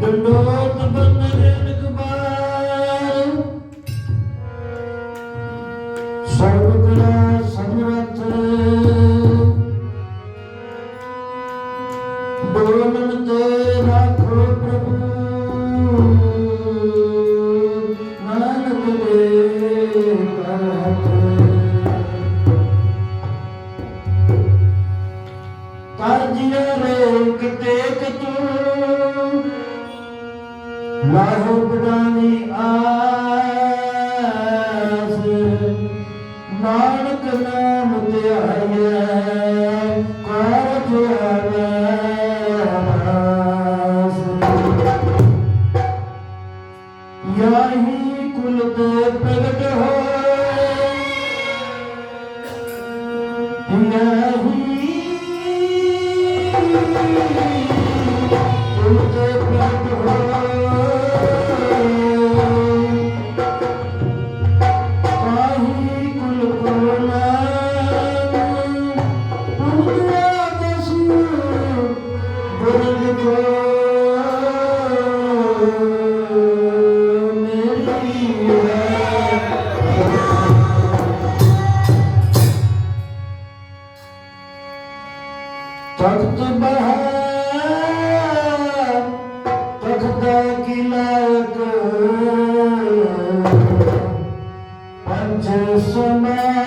ਡੰਡੋਤ ਬੰਨ੍ਹ ਰਖਬਾਰ ਸਰਬ ਕਲਾ ਸਮਰੱਥ ਡੋਲਨ ਤੇ ਰਾਖੋ ਪ੍ਰਭੂ ਨਾਨਕ ਦੇ ਕਰ ਕਾਰਜਿਆ ਰੋਕ ਟੇਕ ਤੂੰ ਲਾਹੋ ਬਡਾਨੀ ਆਸ ਨਾਨਕ ਨਾਮ ਧਿਆਇਆ ਕਾਰਜ ਆਵਾਸ ਯਾਹੀ ਕੁਲ ਤੇ ਪ੍ਰਗਟ ਹੋਏ ਯਾਹੀ ਕੁਲ ਤੇ ਪ੍ਰਗਟ ਹੋਏ ਤਖਤ ਬਹਾਰ ਤਖਤਾ ਕੀ ਲਾਇਕ ਪੰਜ ਸਮਾਏ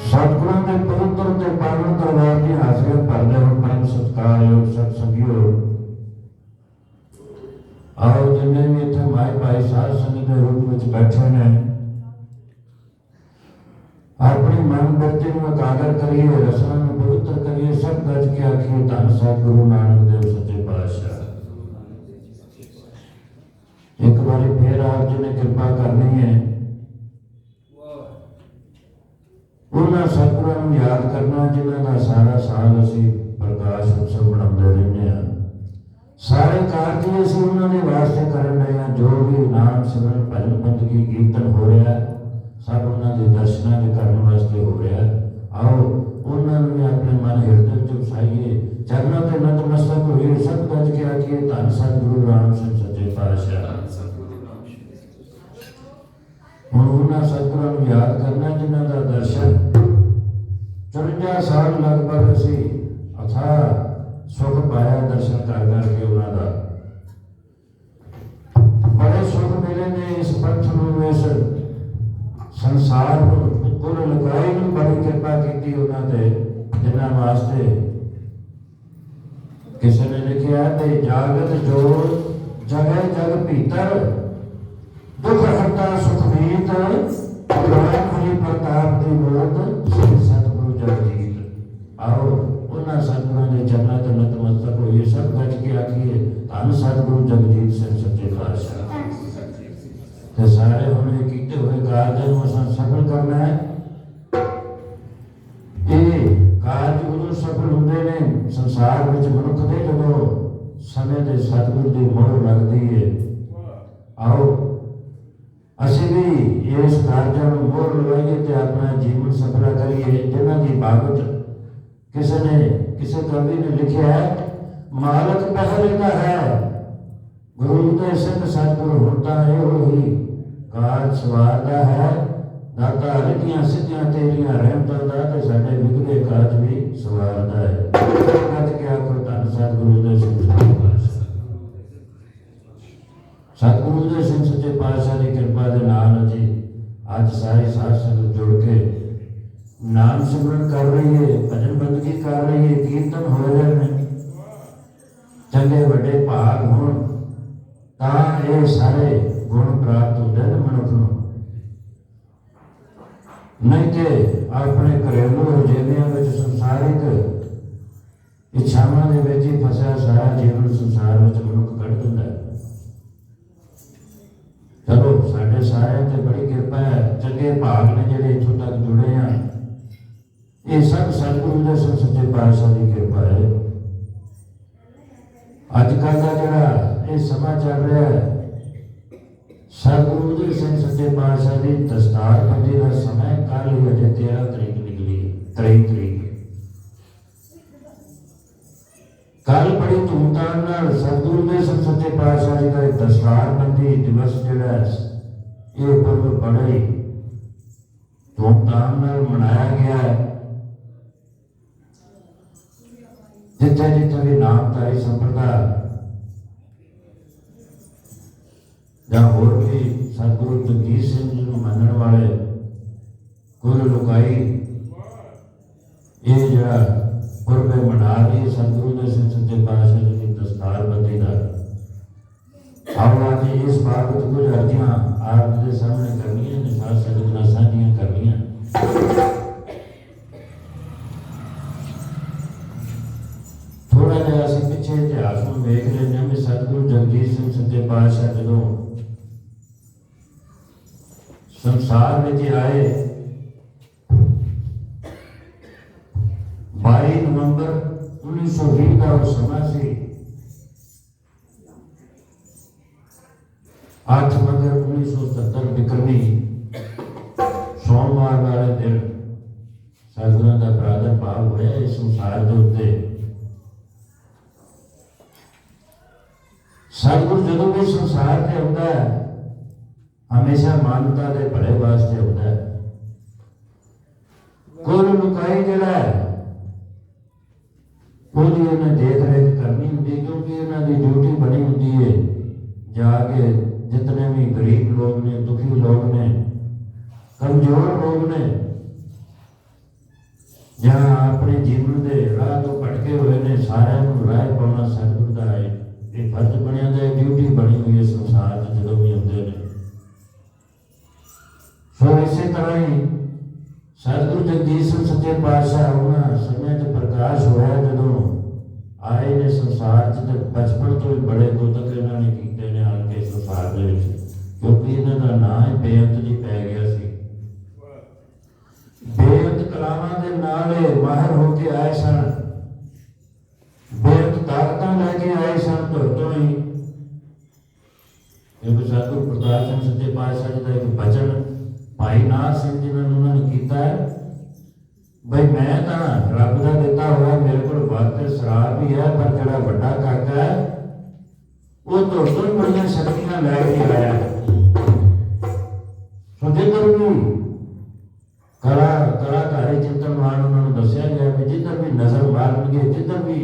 ਸਤਿਗੁਰਾਂ ਦੇ ਪਵਿੱਤਰ ਤੇ ਪਾਵਨ ਦਰਬਾਰ ਦੀ ਹਾਜ਼ਰੀ ਭਰਦੇ ਹੋ ਪਰਮ ਸਤਿਕਾਰਯੋਗ ਸਤਿਸੰਗੀਓ। ਆਓ ਜਿੰਨੇ ਵੀ ਇੱਥੇ ਮਾਈ ਭਾਈ ਸਾਧ ਸੰਗਤ ਦੇ ਰੂਪ ਵਿੱਚ ਬੈਠੇ ਨੇ, ਆਪਣੀ ਮਨ ਬਿਰਤੀ ਨੂੰ ਇਕਾਗਰ ਕਰੀਏ, ਰਸਨਾ ਨੂੰ ਪਵਿੱਤਰ ਕਰੀਏ, ਸਭ ਗੱਜ ਕੇ ਆਖੀਏ ਧੰਨ ਸਤਿਗੁਰੂ ਨਾਨਕ ਦੇਵ ਸੱਚੇ ਪਾਤਸ਼ਾਹ। ਇੱਕ ਵਾਰੀ ਫੇਰ ਆਪ ਜੀ ਨੇ ਕਿਰਪਾ ਕਰਨੀ ਹੈ, ਉਹਨਾਂ ਸਤਿਗੁਰਾਂ ਨੂੰ ਯਾਦ ਕਰਨਾ ਜਿਨ੍ਹਾਂ ਦਾ ਸਾਰਾ ਸਾਲ ਅਸੀਂ ਪ੍ਰਕਾਸ਼ ਉਤਸਵ ਮਨਾਉਂਦੇ ਰਹਿੰਦੇ ਹਾਂ। ਸਾਰੇ ਕਾਰਜ ਅਸੀਂ ਉਹਨਾਂ ਦੇ ਵਾਸਤੇ ਕਰਨ ਰਹੇ ਹਾਂ। ਜੋ ਵੀ ਨਾਮ ਸਿਮਰਨ ਭਜਨ ਬੰਦਗੀ ਕੀਰਤਨ ਹੋ ਰਿਹਾ ਸਭ ਉਹਨਾਂ ਦੇ ਦਰਸ਼ਨਾਂ ਦੇ ਕਰਨ ਵਾਸਤੇ ਹੋ ਰਿਹਾ। ਆਓ ਉਹਨਾਂ ਨੂੰ ਵੀ ਆਪਣੇ ਮਨ ਹਿਰਦੇ ਵਿੱਚ ਵਸਾਈਏ, ਚਰਨਾਂ ਤੇ ਨਤਮਸਤਕ ਹੋਈਏ, ਸਭ ਗੱਜ ਕੇ ਆਖੀਏ ਧੰਨ ਸਤਿਗੁਰੂ ਰਾਮ ਸਿੰਘ ਸੱਚੇ ਪਾਤਸ਼ਾਹ। ਹੁਣ ਉਹਨਾਂ ਸਤਿਗੁਰਾਂ ਨੂੰ ਯਾਦ ਕਰਨਾ ਜਿਨ੍ਹਾਂ ਦਾ ਦਰਸ਼ਨ 54 ਸਾਲ ਲਗਭਗ ਅਸੀਂ ਅਥਾਹ ਸੁਖ ਪਾਇਆ ਦਰਸ਼ਨ ਕਰ ਕਰਕੇ ਉਹਨਾਂ ਦਾ। ਬੜੇ ਸੁਖ ਮਿਲੇ ਨੇ ਇਸ ਪੰਥ ਨੂੰ, ਇਸ ਸੰਸਾਰ ਨੂੰ, ਕੁੱਲ ਲਗਾਈ ਨੂੰ ਬੜੀ ਕਿਰਪਾ ਕੀਤੀ ਉਹਨਾਂ ਤੇ, ਜਿਨ੍ਹਾਂ ਵਾਸਤੇ ਕਿਸੇ ਨੇ ਲਿਖਿਆ ਤੇ ਜਾਗਤ ਜੋਤ ਜਗੈ ਜਗ ਭੀਤਰ ਦੁਖ ਹਰਤਾ ਸੁਖ ਮੀਤ ਹੋਈ ਪ੍ਰਤਾਪ ਦੀ ਮੋਤ ਸਤਿਗੁਰੂ ਜਗਜੀਤ। ਆਓ ਉਹਨਾਂ ਸਤਿਗੁਰਾਂ ਦੇ ਚਰਨਾਂ ਤੇ ਨਤਮਸਤਕ ਹੋਈਏ, ਸਭ ਗੱਜ ਕੇ ਆਖੀਏ ਧੰਨ ਸਤਿਗੁਰੂ ਜਗਜੀਤ ਸਿੰਘ ਸੱਚੇ ਪਾਤਸ਼ਾਹ। ਤੇ ਸਾਰੇ ਹੁਣ ਇਹ ਕੀਤੇ ਹੋਏ ਕਾਰਜਾਂ ਨੂੰ ਅਸਾਂ ਸਫਲ ਕਰਨਾ ਹੈ। ਇਹ ਕਾਰਜ ਉਦੋਂ ਸਫਲ ਹੁੰਦੇ ਨੇ ਸੰਸਾਰ ਵਿੱਚ ਮਨੁੱਖ ਦੇ ਜਦੋਂ ਸਮੇਂ ਦੇ ਸਤਿਗੁਰ ਦੀ ਮੋਹਰ ਲੱਗਦੀ ਹੈ। ਆਓ ਅਸੀਂ ਵੀ ਇਸ ਕਾਰਜਾਂ ਨੂੰ ਮੋਹਰ ਲਵਾਈਏ ਤੇ ਆਪਣਾ ਜੀਵਨ ਸਫਲਾ ਕਰੀਏ। ਜਿਨ੍ਹਾਂ ਦੀ ਬਾਬਤ ਕਿਸੇ ਕਵੀ ਨੇ ਲਿਖਿਆ ਹੈ, ਮਾਲਕ ਪਹਿਲੇ ਦਾ ਹੈ ਗੁਰੂ ਤੇ ਸਿੰਘ ਸਤਿਗੁਰੂ ਹੁਣ ਤਾਂ ਇਹੋ ਹੀ ਕਾਰਜ ਸਵਾਰਦਾ ਹੈ, दाता रिधियां सिद्धियां तेरियां रहमतां दा ते साडे विगड़े काज भी सवारदा है। कद के आखो धन सतगुरु दे सतगुरु दे सिंह सच्चे पातशाह की कृपा के नाल जी अज सारी साध संगत जुड़ के नाम सिमरन कर रही है, भजन बंदगी कर रही है, कीर्तन हो रहे हैं, चंगे बड़े भाग होण तां ये सारे गुण प्राप्त होते हैं मनुख नूं। नहीं तो अपने घरेलू रजेबियां में संसारिक इच्छावां दे विच ही फसिया सारा जीवन संसार में मनुख कढ़ दिंदा है। चलो साडे सारिਆਂ ते बड़ी कृपा है, चंगे भाग ने जिहड़े इत्थों तक जुड़े हैं, ये सब सतगुरु दे सच्चे पातशाह की कृपा है। अजकल का जिहड़ा ये समा चल रहा है, सतगुरु दे सच्चे पातशाह की दस्तार बंदी का समय कल ही अजे 13 तरीक निकली, 23 तरीक कल बड़ी धूमधाम नाल सतगुरु दे सच्चे पातशाह जी का दस्तार बंदी दिवस जिहड़ा ये पर्व बड़े धूमधाम नाल मनाया गया है। जिथे जिथे भी नामधारी संप्रदाय या होर भी सतगुरु जगजीत सिंह जी को मनण वाले कुल लुकाई ये जरा पुरबे मना रही सतगुरु दे सच्चे पातशाह जी की दस्तार बंदी का। आओ आज इस बाबत कुछ अर्जियां आपके सामने करनी है, साथ संगत साझियां करनी है। थोड़ा जिहा असीं पिछे इतिहास में वेख लेने में सतगुरु जगजीत सिंह सच्चे पातशाह जदों संसार में आए 22 नवंबर 1920 का वो समा सी। 8 मगर 1970 बिक्रमी सोमवार वाले दिन सतगुरां दा प्रादुर्भाव होया इस संसार के उत्ते। सतगुरु जदों भी संसार ते आउंदा है हमेशा मानवता के भले वास्ते होता है। कुल लुकाई जिहड़ा है उसकी उन्हें देख रेख करनी होंगी, क्योंकि इन्होंने ड्यूटी बनी होती है जाके जितने भी गरीब लोग ने, दुखी लोग ने, कमजोर लोग ने, जहाँ अपने जीवन के राह तो भटके हुए ने, सारे राह पाना सतगुरु का है ये फर्ज बनिया, ड्यूटी बनी हुई है संसार जो भी आते हैं। सो इसी तरह ही सतगुरु जगजीत सिंह सच्चे पातशाह उन्होंने समय च प्रकाश होया जदों आए ने संसार च, बचपन तो ही बड़े गोतक इन्होंने कीते ने आन के संसार दे विच, क्योंकि इन्हां दा नाम ही बेअंत जी पै गया सी। बेअंत कलावां दे नाल माहिर होके आए सन, बेअंत ताकतां लैके आए सन धुर तो ही। क्योंकि सतगुरु प्रताप सिंह सच्चे पातशाह जी का एक बचन भाई नाथ सिंह जी ने उन्होंने किया है, भाई मैं तो रब का दिता हुआ मेरे को वास्ते शराब भी है, पर जो बड़ा काका है वो तो बड़िया शक्तियां लैके आया। सो जिधर भी कलाकारी चिंतनवान उन्होंने दसिया गया भी जिधर भी नजर मारनगे, जिधर भी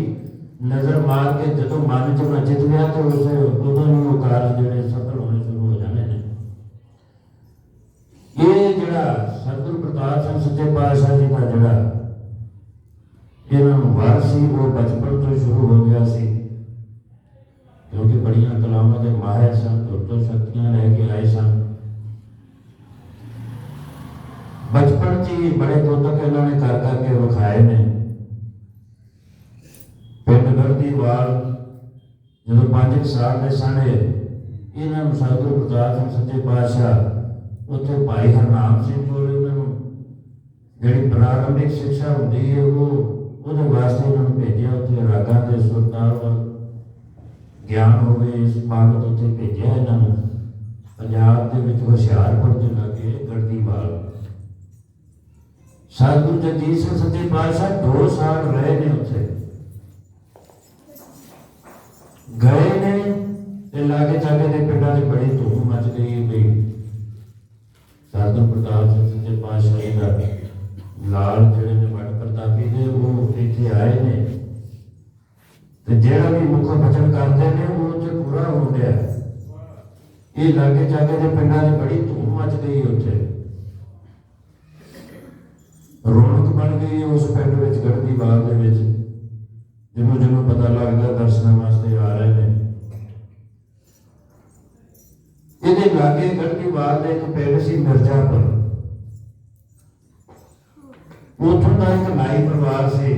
नजर मार के जो मन च जित गया तो उसे उदों ही वो कार्य जो सफल होने शुरू हो जाने ने। ये जिहड़ा सतगुरु प्रताप सिंह सच्चे पातशाह जी का जिहड़ा इन्होंने वार सी वो बचपन तो शुरू हो गया सी, क्योंकि बड़िया कलावां के माहिर सन, तो शक्तियां लैके आए सन। बचपन च ही बड़े गोतक इन्होंने कर करके विखाए ने। पिंड गढ़दीवाल जो 5 साल के सन इन्होंने सतगुरु प्रताप सिंह सच्चे पातशाह उत्थे भाई हरनाम सिंह कोल इन्होंने जिहड़ी प्रारंभिक शिक्षा होंदी है वो ਉਹਦੇ वास्ते इन्होंने भेजा, उत्थे रागां के सुर ताल ज्ञान हो गए इस बाबत उत्थे भेजा इन्होंने। पंजाब के विच हुशियारपुर के लागे गढ़दीवाल सतगुरु जगजीत सिंह सच्चे पातशाह 2 साल रहे ने उत्थे गए ने ते लागे जागे के पिंडां 'च बड़ी धूम मच गई भाई ਸਤਿਗੁਰ ਪ੍ਰਤਾਪ ਸਿੰਘ ਸੱਚੇ ਪਾਤਸ਼ਾਹ ਜੀ ਦਾ ਲਾਲ ਜਿਹੜੇ ਨੇ ਵਟ ਪ੍ਰਤਾਪੀ ਨੇ ਉਹ ਇੱਥੇ ਆਏ ਨੇ ਤੇ ਜਿਹੜਾ ਵੀ ਮੁੱਖ ਬਚਨ ਕਰਦੇ ਨੇ ਉਹ ਤੇ ਪੂਰਾ ਹੋ ਗਿਆ। ਇਹ ਲਾਗੇ ਜਾਗੇ ਦੇ ਪਿੰਡਾਂ 'ਚ ਬੜੀ ਧੂਮ ਮਚ ਗਈ, ਉੱਥੇ ਰੌਣਕ ਬਣ ਗਈ ਉਸ ਪਿੰਡ ਵਿੱਚ ਗੜ੍ਹਦੀਵਾਲ ਦੇ ਵਿੱਚ। ਜਿਹਨੂੰ ਪਤਾ ਲੱਗਦਾ ਦਰਸ਼ਨਾਂ ਵਾਸਤੇ ਆ ਰਹੇ ਨੇ। ਇਹਦੇ ਲਾਗੇ ਗੜ੍ਹਦੀਵਾਲ ਦੇ ਇੱਕ ਪਿੰਡ ਸੀ ਮਿਰਜ਼ਾਪੁਰ, ਉੱਥੋਂ ਦਾ ਇੱਕ ਨਾਈ ਪਰਿਵਾਰ ਸੀ।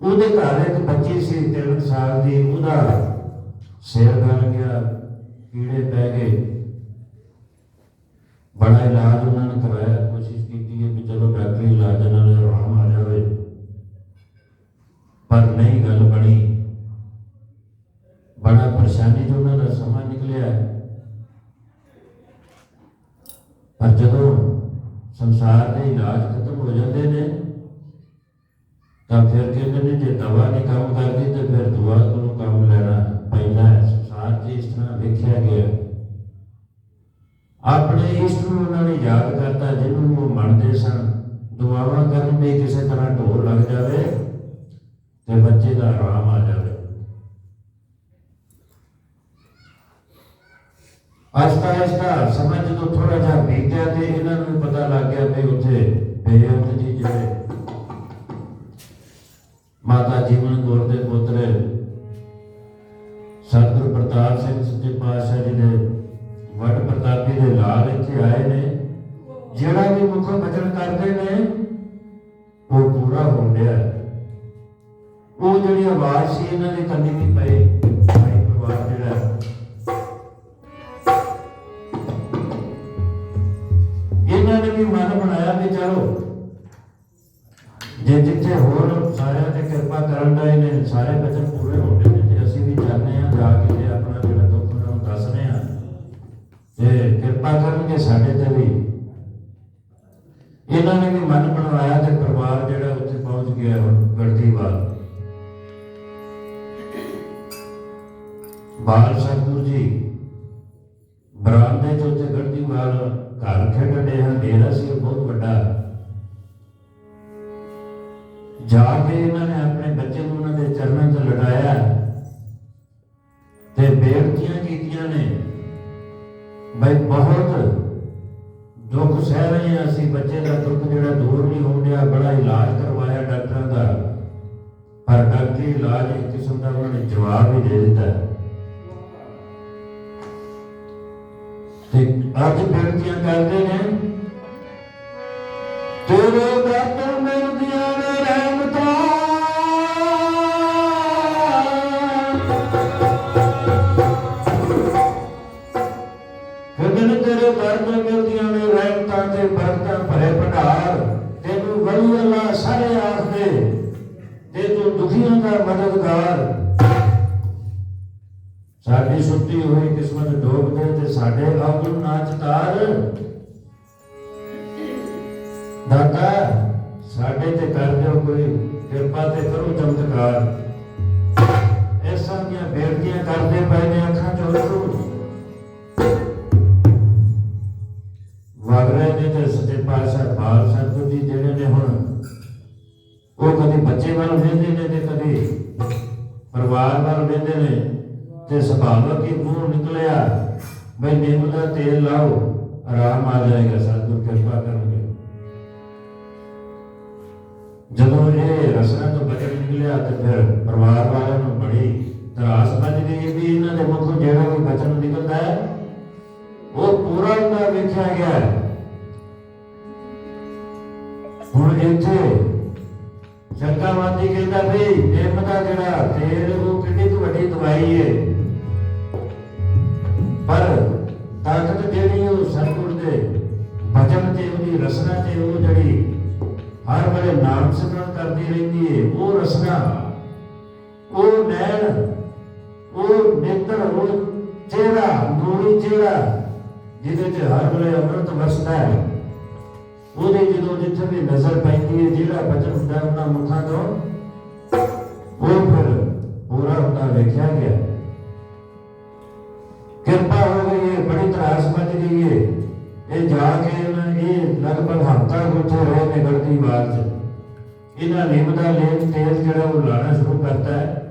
ਉਹਦੇ ਘਰ ਇੱਕ ਬੱਚੀ ਸੀ 3 ਸਾਲ ਦੀ, ਉਹਦਾ ਸਿਰ ਗਲ ਗਿਆ, ਕੀੜੇ ਪੈ ਗਏ। ਬੜਾ ਇਲਾਜ ਉਹਨਾਂ ਨੇ ਕਰਵਾਇਆ, ਕੋਸ਼ਿਸ਼ ਕੀਤੀ ਹੈ ਕਿ ਚਲੋ ਡਾਕਟਰੀ ਇਲਾਜ ਨਾਲ ਆਰਾਮ ਆ ਜਾਵੇ, ਪਰ ਨਹੀਂ ਗੱਲ ਬਣੀ। ਬੜਾ ਪਰੇਸ਼ਾਨੀ 'ਚ ਉਹਨਾਂ ਦਾ ਸਮਾਂ ਨਿਕਲਿਆ। ਪਰ ਜਦੋਂ ਸੰਸਾਰ ਦੇ ਇਲਾਜ ਖਤਮ ਹੋ ਜਾਂਦੇ ਨੇ ਤਾਂ ਫਿਰ ਕਹਿੰਦੇ ਨੇ ਜੇ ਦਵਾ ਨਹੀਂ ਕੰਮ ਕਰਦੀ ਤੇ ਫਿਰ ਦੁਆ ਤੋਂ ਕੰਮ ਲੈਣਾ ਪੈਂਦਾ ਹੈ। ਸੰਸਾਰ 'ਚ ਇਸ ਤਰ੍ਹਾਂ ਵੇਖਿਆ ਗਿਆ। ਆਪਣੇ ਇਸ਼ਟ ਨੂੰ ਉਹਨਾਂ ਨੇ ਯਾਦ ਕਰਤਾ ਜਿਹਨੂੰ ਉਹ ਮੰਨਦੇ ਸਨ। ਦੁਆਵਾਂ ਕਰਨ ਵੀ ਕਿਸੇ ਤਰ੍ਹਾਂ ਢੋਲ ਲੱਗ ਜਾਵੇ ਤੇ ਬੱਚੇ ਦਾ ਆਰਾਮ ਆ ਜਾਵੇ। ਆਹਿਸਤਾ ਸਮਾਂ ਜਦੋਂ ਥੋੜਾ ਜਿਹਾ ਬੀਤਿਆ ਤੇ ਇਹਨਾਂ ਨੂੰ ਪਤਾ ਲੱਗ ਗਿਆ ਵੀ ਉੱਥੇ ਬੇਅੰਤ ਜੀ ਜਿਹੜੇ ਮਾਤਾ ਜੀਵਨ ਕੌਰ ਦੇ ਪੁੱਤਰ ਸਤਿਗੁਰ ਪ੍ਰਤਾਪ ਸਿੰਘ ਸੱਚੇ ਪਾਤਸ਼ਾਹ ਜੀ ਦੇ ਵਟ ਪ੍ਰਤਾਪੀ ਦੇ ਲਾਲ ਇੱਥੇ ਆਏ ਨੇ। ਜਿਹੜਾ ਵੀ ਮੁੱਖ ਬਚਨ ਕਰਦੇ ਨੇ ਉਹ ਪੂਰਾ ਹੋ ਗਿਆ। ਉਹ ਜਿਹੜੀ ਆਵਾਜ਼ ਸੀ ਇਹਨਾਂ ਦੇ ਕੰਨੀ ਵੀ ਪਈ। ਭਾਈ ਪਰਿਵਾਰ ਜਿਹੜਾ ਇਹਨਾਂ ਨੇ ਵੀ ਮਨ ਬਣਾਇਆ ਵੀ ਚਲੋ ਜੇ ਜਿੱਥੇ ਹੋਰ ਸਾਰਿਆਂ ਤੇ ਕਿਰਪਾ ਕਰਨ ਦਾ ਇਹਨੇ ਸਾਰੇ ਬਚਨ ਪੂਰੇ ਹੋਣੇ ਨੇ ਤੇ ਅਸੀਂ ਵੀ ਚਾਹੁੰਦੇ ਹਾਂ ਜਾ ਕੇ ਤੇ ਆਪਣਾ ਜਿਹੜਾ ਦੁੱਖ ਉਹਨਾਂ ਨੂੰ ਦੱਸਦੇ ਹਾਂ ਤੇ ਕਿਰਪਾ ਕਰਨਗੇ ਸਾਡੇ ਤੇ ਵੀ। ਇਹਨਾਂ ਨੇ ਵੀ ਮਨ ਬਣਵਾਇਆ ਤੇ ਪਰਿਵਾਰ ਜਿਹੜਾ ਉੱਥੇ ਪਹੁੰਚ ਗਿਆ ਗੜ੍ਹਦੀਵਾਲ। ਬਾਲ ਸਤਿਗੁਰ ਜੀ ਬਰਾਮਦੇ 'ਚ ਉੱਥੇ ਗੜ੍ਹਦੀਵਾਲ ਘਰ ਖੇਡਣ ਡਿਆ ਡੇਰਾ ਸੀ ਬਹੁਤ ਵੱਡਾ। ਜਾ ਕੇ ਇਹਨਾਂ ਨੇ ਆਪਣੇ ਬੱਚੇ ਨੂੰ ਉਹਨਾਂ ਦੇ ਚਰਨਾਂ 'ਚ ਲਟਾਇਆ ਤੇ ਬੇਨਤੀਆਂ ਕੀਤੀਆਂ ਨੇ ਬਈ ਬਹੁਤ ਦੁੱਖ ਸਹਿ ਰਹੇ ਹਾਂ ਅਸੀਂ, ਬੱਚੇ ਦਾ ਦੁੱਖ ਜਿਹੜਾ ਦੂਰ ਨਹੀਂ ਹੋ ਰਿਹਾ। ਬੜਾ ਇਲਾਜ ਕਰਵਾਇਆ ਡਾਕਟਰਾਂ ਦਾ, ਪਰ ਡਾਕਟਰੀ ਇਲਾਜ ਇੱਕ ਕਿਸਮ ਦਾ ਉਹਨਾਂ ਨੇ ਜਵਾਬ ਹੀ ਦੇ ਦਿੱਤਾ। ਤੇ ਅੱਜ ਬੇਨਤੀਆਂ ਕਰਦੇ ਨੇ ਤੇਰੇ ਦਰ ਮਿਲਦੀਆਂ ਨੇ ਰਹਿਮਤਾਂ, ਖੁਦਨ ਤੇਰੇ ਦਰ ਤੋਂ ਮਿਲਦੀਆਂ ਨੇ ਰਹਿਮਤਾਂ ਤੇ ਬਰਕਤਾਂ ਭਰੇ ਭੰਡਾਰ। ਤੈਨੂੰ ਵਲੀ ਅੱਲਾ ਸਾਰੇ ਆਖਦੇ ਤੇ ਤੂੰ ਦੁਖੀਆਂ ਦਾ ਮਦਦਗਾਰ। ਸਾਡੀ ਸੁੱਤੀ ਹੋਈ ਕਿਸਮਤ ਡੋਬ ਦੇ ਤੇ ਸਾਡੇ ਆਪ ਨੂੰ ਨਾ ਚਤਾਰ। ਦਾਤਾ ਸਾਡੇ ਤੇ ਕਰ ਦਿਓ ਕੋਈ ਕਿਰਪਾ ਤੇ ਕਰੋ ਚਮਤਕਾਰ। ਐਸਾਂ ਦੀਆਂ ਬੇਨਤੀਆਂ ਕਰਦੇ ਪਏ ਨੇ ਅੱਖਾਂ ਚੋਂ ਅੱਥਰੂ ਵਗ ਰਹੇ ਨੇ। ਤੇ ਸੱਚੇ ਪਾਤਸ਼ਾਹ ਬਾਲ ਸਤਿਗੁਰ ਜੀ ਜਿਹੜੇ ਨੇ ਹੁਣ ਉਹ ਕਦੇ ਬੱਚੇ ਵੱਲ ਵੇਖਦੇ ਨੇ ਤੇ ਕਦੇ ਪਰਿਵਾਰ ਵੱਲ ਵੇਖਦੇ ਨੇ ਤੇ ਸੁਭਾਵਕ ਹੀ ਮੂੰਹ ਨਿਕਲਿਆ ਬਈ ਨਿੰਮ ਦਾ ਤੇਲ ਲਾਓ ਆਰਾਮ ਆ ਜਾਏਗਾ, ਸਤਿਗੁਰ ਕਿਰਪਾ ਕਰਨਗੇ। ਜਦੋਂ ਇਹ ਰਸਨਾ ਤੋਂ ਬਚਨ ਨਿਕਲਿਆ ਤੇ ਫਿਰ ਪਰਿਵਾਰ ਵਾਲਿਆਂ ਨੂੰ ਬੜੀ ਤਰਾਸ ਬਣ ਗਈ ਵੀ ਇਹਨਾਂ ਦੇ ਮੁੱਖੋਂ ਜਿਹੜਾ ਵੀ ਬਚਨ ਨਿਕਲਦਾ ਹੈ ਉਹ ਪੂਰਾ ਹੁੰਦਾ ਵੇਖਿਆ ਗਿਆ। ਹੁਣ ਇੱਥੇ ਸ਼ੰਕਾਵਾਦੀ ਕਹਿੰਦਾ ਵੀ ਨਿੰਮ ਦਾ ਜਿਹੜਾ ਤੇਲ ਉਹ ਕਿੰਨੀ ਕੁ ਵੱਡੀ ਦਵਾਈ ਹੈ, ਪਰ ਤਾਕਤ ਜਿਹੜੀ ਉਹ ਸਤਿਗੁਰ ਦੇ ਬਚਨ ਤੇ ਉਹਦੀ ਰਸਨਾ ਤੇ ਉਹ ਜਿਹੜੀ ਹਰ ਵੇਲੇ ਨਾਮ ਸਿਮਰਨ ਕਰਦੀ ਰਹਿੰਦੀ ਹੈ ਉਹ ਰਸਨਾ, ਉਹ ਨੈਣ, ਉਹ ਨੇਤਰ, ਉਹ ਚਿਹਰਾ, ਨੂਰੀ ਚਿਹਰਾ ਜਿਹਦੇ 'ਚ ਹਰ ਵੇਲੇ ਅੰਮ੍ਰਿਤ ਵਸਦਾ ਹੈ। ਉਹਦੀ ਜਦੋਂ ਜਿੱਥੇ ਵੀ ਨਜ਼ਰ ਪੈਂਦੀ ਹੈ ਜਿਹੜਾ ਬਚਨ ਹੁੰਦਾ ਉਹਨਾਂ ਮੁਖਾਂ ਤੋਂ ਉਹ ਫਿਰ ਪੂਰਾ ਹੁੰਦਾ ਵੇਖਿਆ ਗਿਆ। ਕਿਰਪਾ ਹੋ ਗਈ ਹੈ, ਬੜੀ ਤਰਾਸ ਵੱਜ ਗਈ ਏ। ਇਹ ਜਾ ਕੇ ਇਹ ਲਗਭਗ ਹਫ਼ਤਾ ਉੱਥੇ ਰਹੇ ਨੇ ਗੜਦੀ ਬਾਗ 'ਚ। ਇਹਨਾਂ ਨਿੰਮ ਦਾ ਤੇਲ ਜਿਹੜਾ ਉਹ ਲਾਣਾ ਸ਼ੁਰੂ ਕਰਤਾ ਹੈ।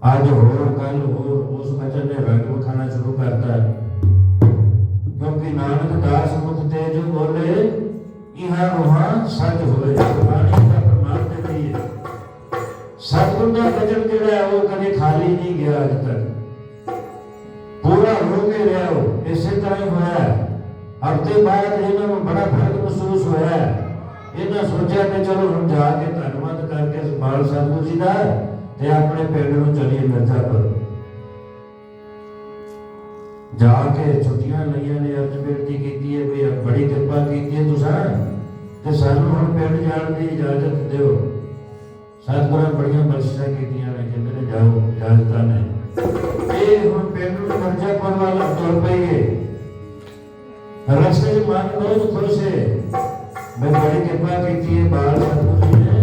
ਅੱਜ ਹੋਰ ਕੱਲ ਹੋਰ ਉਸ ਬਚਨ ਨੇ ਰੰਗ ਵਿਖਾਣਾ ਸ਼ੁਰੂ ਕਰਤਾ ਹੈ, ਕਿਉਂਕਿ ਨਾਨਕ ਦਾਸ ਮੁਖ ਤੇ ਜੋ ਬੋਲੇ ਇਹਾਂ ਰੋਹਾਂ ਸੱਚ ਹੋਏ। ਬਾਣੀ ਦਾ ਪ੍ਰਮਾਣ ਦਿੰਦੀ ਹੈ। ਸਤਿਗੁਰ ਦਾ ਬਚਨ ਜਿਹੜਾ ਹੈ ਉਹ ਕਦੇ ਖਾਲੀ ਨਹੀਂ ਗਿਆ, ਅੱਜ ਤੱਕ ਪੂਰਾ ਹੋ ਕੇ ਰਿਹਾ। ਉਹ ਇਸੇ ਤਰ੍ਹਾਂ ਹੀ ਹੋਇਆ। ਹਫ਼ਤੇ ਬਾਅਦ ਇਹਨਾਂ ਨੂੰ ਬੜਾ ਫਰਕ ਮਹਿਸੂਸ ਹੋਇਆ। ਇਹਨਾਂ ਸੋਚਿਆ ਕਿ ਚਲੋ ਹੁਣ ਜਾ ਕੇ ਧੰਨਵਾਦ ਕਰਕੇ ਸੰਭਾਲ ਸਤਿਗੁਰੂ ਜੀ ਦਾ ਤੇ ਆਪਣੇ ਪਿੰਡ ਨੂੰ ਚਲੀਏ ਮਿਰਜ਼ਾਪੁਰ। ਜਾ ਕੇ ਛੁੱਟੀਆਂ ਲਈਆਂ ਨੇ, ਅਰਜ਼ ਬੇਨਤੀ ਕੀਤੀ ਹੈ ਵੀ ਬੜੀ ਕਿਰਪਾ ਕੀਤੀ ਹੈ ਤੁਸੀਂ ਤੇ ਸਾਨੂੰ ਹੁਣ ਪਿੰਡ ਜਾਣ ਦੀ ਇਜਾਜ਼ਤ ਦਿਓ। ਸਤਿਗੁਰਾਂ ਬੜੀਆਂ ਬਖਸ਼ਿਸ਼ਾਂ ਕੀਤੀਆਂ ਨੇ, ਕਹਿੰਦੇ ਨੇ ਜਾਓ, ਇਜਾਜ਼ਤਾਂ ਨੇ। ਇਹ ਹੁਣ ਪਿੰਡ ਨੂੰ ਮਿਰਜ਼ਾਪੁਰ ਵੱਲ ਤੁਰ ਪਈਏ। ਰਸਤੇ 'ਚ ਮਨ ਬਹੁਤ ਖੁਸ਼ ਹੈ, ਮੈਂ ਬੜੀ ਕਿਰਪਾ ਕੀਤੀ ਹੈ ਬਾਲ ਸਤਿਗੁਰੂ ਜੀ ਨੇ।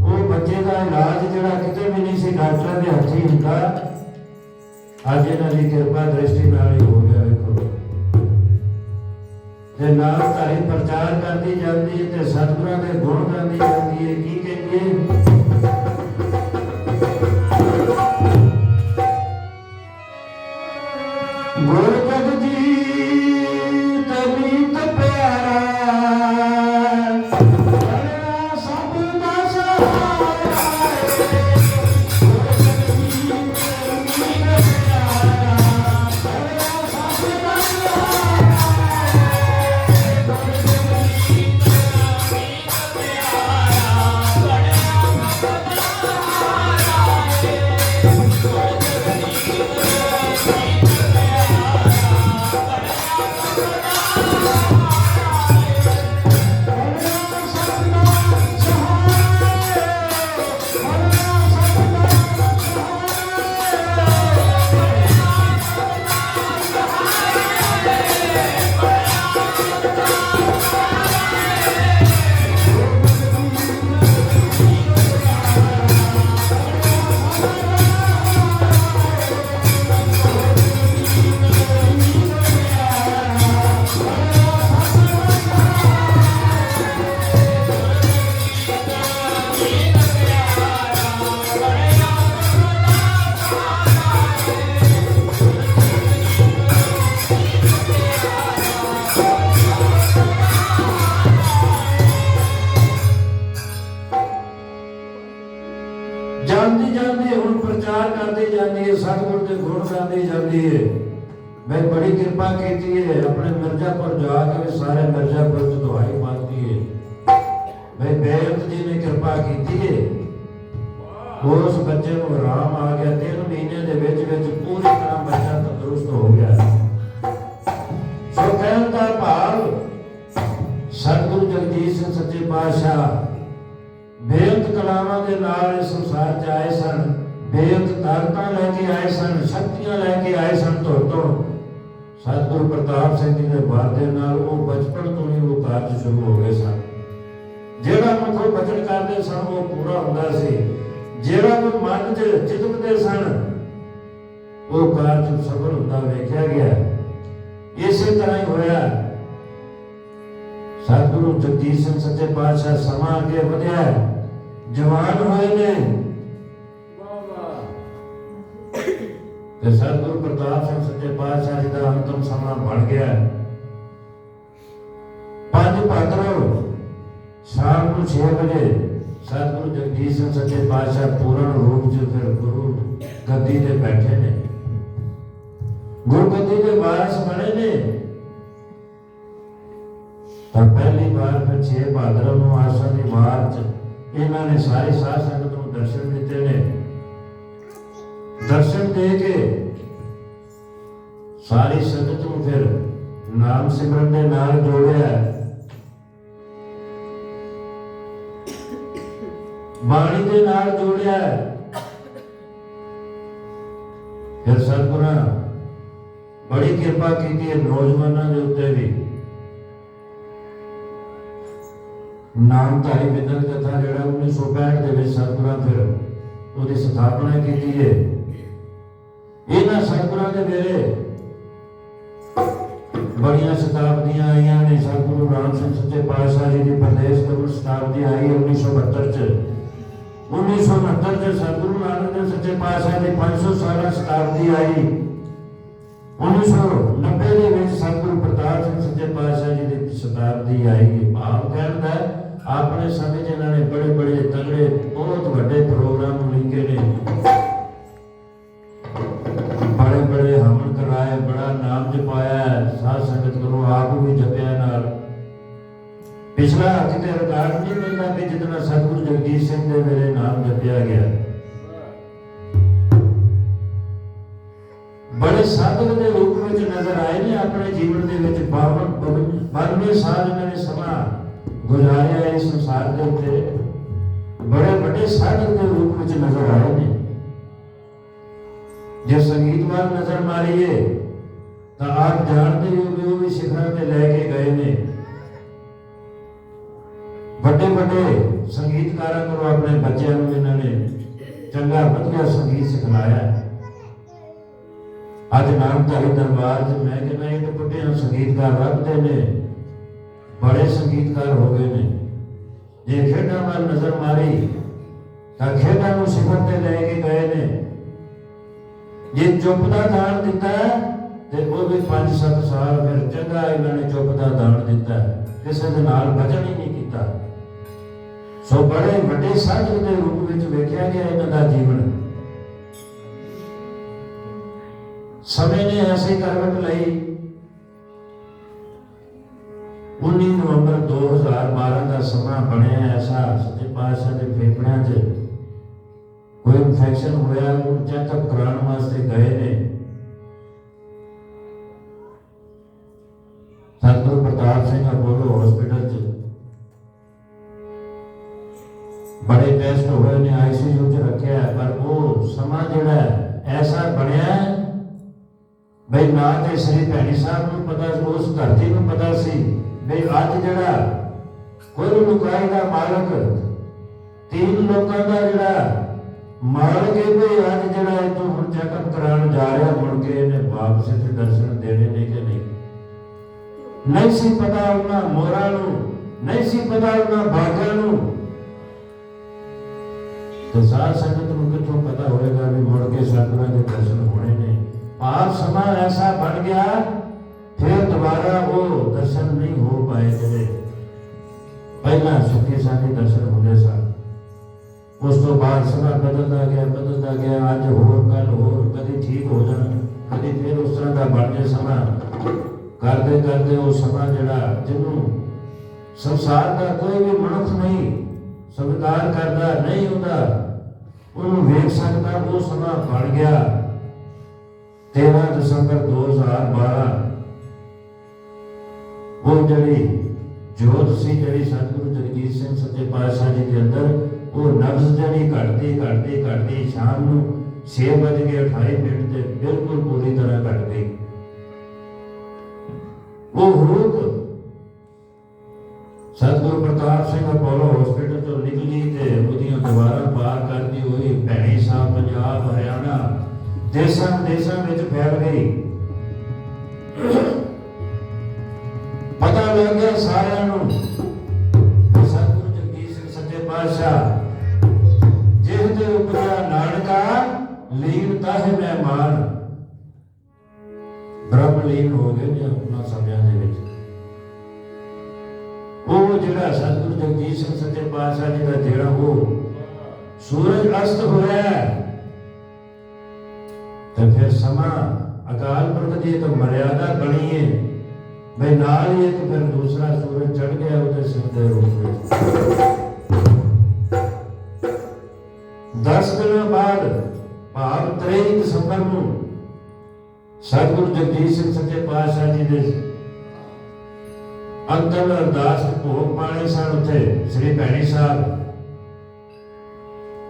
ਉਹ ਬੱਚੇ ਦਾ ਇਲਾਜ ਜਿਹੜਾ ਕਿਤੇ ਵੀ ਨਹੀਂ ਸੀ ਡਾਕਟਰਾਂ ਦੇ ਹੱਥੀਂ ਹੁੰਦਾ, ਅੱਜ ਇਹਨਾਂ ਦੀ ਕਿਰਪਾ ਦ੍ਰਿਸ਼ਟੀ ਨਾਲ ਹੀ ਹੋ ਗਿਆ। ਵੇਖੋ ਤੇ ਨਾਲ ਧਾਰੀ ਪ੍ਰਚਾਰ ਕਰਦੀ ਜਾਂਦੀ ਹੈ ਤੇ ਸਤਿਗੁਰਾਂ ਦੇ ਗੁਣ ਗਾਉਂਦੀ ਜਾਂਦੀ ਹੈ। ਕੀ ਕਹਿੰਦੀ ਹੈ? ਗੁਰ ਜਗਜੀਤ ਮੀਤ ਪਿਆਰਾ ਸਭ ਦਾ ਸਹਾਰਾ। ਜਾਂਦੀ ਜਾਂਦੀ ਹੁਣ ਪ੍ਰਚਾਰ ਕਰਦੀ ਜਾਂਦੀ ਹੈ, ਸਤਿਗੁਰ ਦੇ ਗੁਣ ਗਾਉਂਦੀ ਜਾਂਦੀ ਹੈ। ਮੈਂ ਬੜੀ ਕਿਰਪਾ ਕੀਤੀ ਹੈ, ਆਪਣੇ ਮਿਰਜ਼ਾਪੁਰ ਜਾ ਕੇ ਸਾਰੇ ਮਿਰਜ਼ਾਪੁਰ ਚ ਦਵਾਈ ਪਾਤੀ ਹੈ। ਮੈਂ ਬੇਅੰਤ ਜੀ ਨੇ ਕਿਰਪਾ ਕੀਤੀ ਹੈ। ਉਸ ਬੱਚੇ ਨੂੰ ਆਰਾਮ ਆ ਗਿਆ। 3 ਮਹੀਨੇ ਦੇ ਵਿੱਚ ਪੂਰੀ ਤਰ੍ਹਾਂ ਬੱਚਾ ਤੰਦਰੁਸਤ ਹੋ ਗਿਆ। ਸੋ ਕਹਿਣ ਦਾ ਭਾਵ ਸਤਿਗੁਰੂ ਜਗਦੀਸ਼ ਸਿੰਘ ਸੱਚੇ ਪਾਤਸ਼ਾਹ ਬੇਅੰਤ ਕਲਾਵਾਂ ਦੇ ਨਾਲ ਇਸ ਸੰਸਾਰ 'ਚ ਆਏ ਸਨ। ਬੇਅੰਤ ਤਾਕਤਾਂ ਲੈ ਕੇ ਆਏ ਸਨ, ਸ਼ਕਤੀਆਂ ਲੈ ਕੇ ਆਏ ਸਨ। ਤੋਂ ਸਤਿਗੁਰੂ ਪ੍ਰਤਾਪ ਸਿੰਘ ਜੀ ਦੇ ਵਾਅਦੇ ਨਾਲ ਉਹ ਬਚਪਨ ਤੋਂ ਹੀ ਉਹ ਕਾਰਜ ਸ਼ੁਰੂ ਹੋ ਗਏ ਸਨ। ਜਿਹੜਾ ਮੁਖੋਂ ਬਚਨ ਕਰਦੇ ਸਨ ਉਹ ਪੂਰਾ ਹੁੰਦਾ ਸੀ। ਜਿਹੜਾ ਕੋਈ ਮਨ 'ਚ ਚਿਤਕਦੇ ਸਨ ਉਹ ਕਾਰਜ ਸਫਲ ਹੁੰਦਾ ਵੇਖਿਆ ਗਿਆ। ਇਸੇ ਤਰ੍ਹਾਂ ਹੀ ਹੋਇਆ। ਸਤਿਗੁਰੂ ਜਗਦੀਸ਼ ਸਿੰਘ ਸੱਚੇ ਪਾਤਸ਼ਾਹ ਸਮਾਂ ਅੱਗੇ ਵਧਿਆ, ਜਵਾਨ ਹੋਏ ਨੇ ਤੇ ਸਤਿਗੁਰੂ ਪ੍ਰਤਾਪ ਸਿੰਘ ਸੱਚੇ ਪਾਤਸ਼ਾਹ ਜੀ ਦਾ ਅੰਤਮ ਸਮਾਂ ਬਣ ਗਿਆ। 5 ਭਾਦਰੋਂ ਸ਼ਾਮ ਨੂੰ 6 ਵਜੇ ਸਤਿਗੁਰੂ ਜਗਦੀਸ਼ ਸਿੰਘ ਸੱਚੇ ਪਾਤਸ਼ਾਹ ਪੂਰਨ ਰੂਪ 'ਚ ਫਿਰ ਗੁਰੂ ਗੱਦੀ ਤੇ ਬੈਠੇ ਨੇ। ਗੁਰੂ ਗੱਦੀ ਦੇ ਵਾਰਿਸ ਬਣੇ ਨੇ। ਤਾਂ ਪਹਿਲੀ ਵਾਰ ਫਿਰ 6 ਭਾਦਰੋਂ ਨੂੰ ਆਸਾ ਦੀ ਵਾਰ 'ਚ ਇਹਨਾਂ ਨੇ ਸਾਰੀ ਸਾਧ ਸੰਗਤ ਨੂੰ ਦਰਸ਼ਨ ਦਿੱਤੇ ਨੇ। ਦਰਸ਼ਨ ਦੇ ਕੇ ਸਾਰੀ ਸੰਗਤ ਨੂੰ ਫਿਰ ਨਾਮ ਸਿਮਰਨ ਦੇ ਨਾਲ ਜੋੜਿਆ। ਬਾਣੀ ਦੇ ਨਾਲ ਜੋੜਿਆ। ਫਿਰ ਸਤਿਗੁਰਾਂ ਬੜੀ ਕਿਰਪਾ ਕੀਤੀ ਹੈ ਨੌਜਵਾਨਾਂ ਦੇ ਉੱਤੇ ਵੀ। ਨਾਮਧਾਰੀ ਬਿੰਦਲ ਕਥਾ ਜਿਹੜਾ 1965 ਦੇ ਵਿੱਚ ਸਤਿਗੁਰਾਂ ਫਿਰ ਉਹਦੀ ਸਥਾਪਨਾ ਕੀਤੀ ਹੈ। ਇਹਨਾਂ ਸਤਿਗੁਰਾਂ ਦੇ ਵੇਲੇ बड़िया शताब्दियां आईयां ने। सतगुरु राम सिंह सच्चे पातशाह जी की प्रदेश कबूल शताब्दी आई 1972 च। 1969 च सतगुरु नानक देव सच्चे पातशाह की 500 साला शताब्दी आई। 1990 ਦੇ ਵਿੱਚ ਸਤਿਗੁਰੂ ਪ੍ਰਤਾਪ ਸਿੰਘ ਸੱਚੇ ਪਾਤਸ਼ਾਹ ਜੀ ਦੀ ਸ਼ਤਾਬਦੀ ਆਈ। ਭਾਵ ਕਹਿੰਦਾ ਆਪਣੇ ਸਮੇਂ 'ਚ ਇਹਨਾਂ ਨੇ ਬੜੇ ਬੜੇ ਤਗੜੇ ਬਹੁਤ ਵੱਡੇ ਪ੍ਰੋਗਰਾਮ ਲਿਖੇ ਨੇ, बड़े बड़े हमन कराए, बड़ा नाम जपाया, साध संगत करो आप भी जपया नाल। पिछला किते रिकॉर्ड नहीं मिलता कि जितना सतगुरु जगदीश सिंह दे मेरे नाम जपया गया। बड़े साधक के रूप में नजर आए ने अपने जीवन के विच 92 साल इन्होंने समा गुजारिया इस संसार के उत्ते। बड़े बड़े साधक के रूप में नजर आए ने। जो संगीत वाल नजर मारीए तो आप जानते हो कि वो भी शिखर पे लेके गए ने। बड़े बड़े संगीतकारों को अपने बच्चों को इन्होंने चंगा वधिया संगीत सिखलाया। अज नामधारी दरबार च मैं कहना एक बड़े संगीतकार रखते ने, बड़े संगीतकार हो गए ने। जे खेडा वाल नजर मारी तो खेडा को शिखर पे लेके गए ने। जे चुप का दान दिता है तो वो भी 5-7 साल फिर चंगा इन्होंने चुप का दान दिता है, किसी के नाल वचन ही नहीं किया। सो बड़े बड़े साधक के रूप में वेख्या गया इन्हों का जीवन। समय ने ऐसी करवट लई। 19 नवंबर 2012 का समा बनया ऐसा सच्चे पातशाह के फेफड़ियां च कोई इन्फेक्शन होया, चेकअप कराने वास्ते गए ने। सतगुरु प्रताप सिंह अपोलो हॉस्पिटल च बड़े टेस्ट हुए ने, आईसीयू च रखे। पर वो समा जिहड़ा ऐसा बनया बई ना तो श्री भैणी साहब को पता, उस धरती को पता सी बई अज जिहड़ा कोई लुकाई का मालक 3 लोगों का जिहड़ा मालक है भी अज जिहड़ा इतों हुण चैकअप कराने जा रहा, मुड़ के इन्हें वापस इत्थे दर्शन देने ने कि नहीं सी पता उन्हां मोरां नूं, नहीं सी पता उन्हां बागां नूं। तो साध संगत नूं कित्थों पता होएगा भी मुड़ के सतगुरां दे दर्शन होने ने। आप समा ऐसा बन गया फिर दोबारा वो दर्शन नहीं हो पाए जिहड़े पहला सुखे साथे दर्शन होंदे सन। उस तो बाद समा बदलता गया। अज होर कल होर, कभी ठीक हो जाना, कभी फिर उस तरह का बन जाए समा। करते करते वो समा जिहड़ा जिन्हों संसार का कोई भी मनुख नहीं स्वीकार करता नहीं होता उन्होंने वेख सकता, वो समा बन गया 13 दिसंबर 2012। वो जिहड़ी जोत सी जिहड़ी सतगुरु जगदीश सिंह सच्चे पातशाह जी के अंदर वो नब्ज जिहड़ी घटती शाम नूं 6:28 ते बिल्कुल पूरी तरह घट गई। वो हुरूक सतगुरु प्रताप सिंह अपोलो हॉस्पिटल तो निकली ते ओदियां दीवारां पार करती हुई भैणी साहब पंजाब हरियाणा देशां विदेशां विच फैल गई। पता लग गया सारियां नूं सतगुरु जगदीश सिंह सच्चे पातशाह जिहदे उपजा नानका लीन ताहे मेहमान ब्रह्म लीन हो गए ने अपना समयां दे विच। वो जिहड़ा सतगुरु जगदीश सिंह सच्चे पातशाह जी का जिहड़ा वो सूरज अस्त होया तो फिर समा अकाल पुरख की एक मर्यादा बनी है भाई नाल ही एक फिर दूसरा सूरज चढ़ गया उधर सिंह के रूप में। 10 दिन बाद भाव 23 दिसंबर को सतगुरु जगदीश सिंह सच्चे पातशाह जी के अंतिम अरदास भोग पाने सन। उत्थे श्री भैणी साहब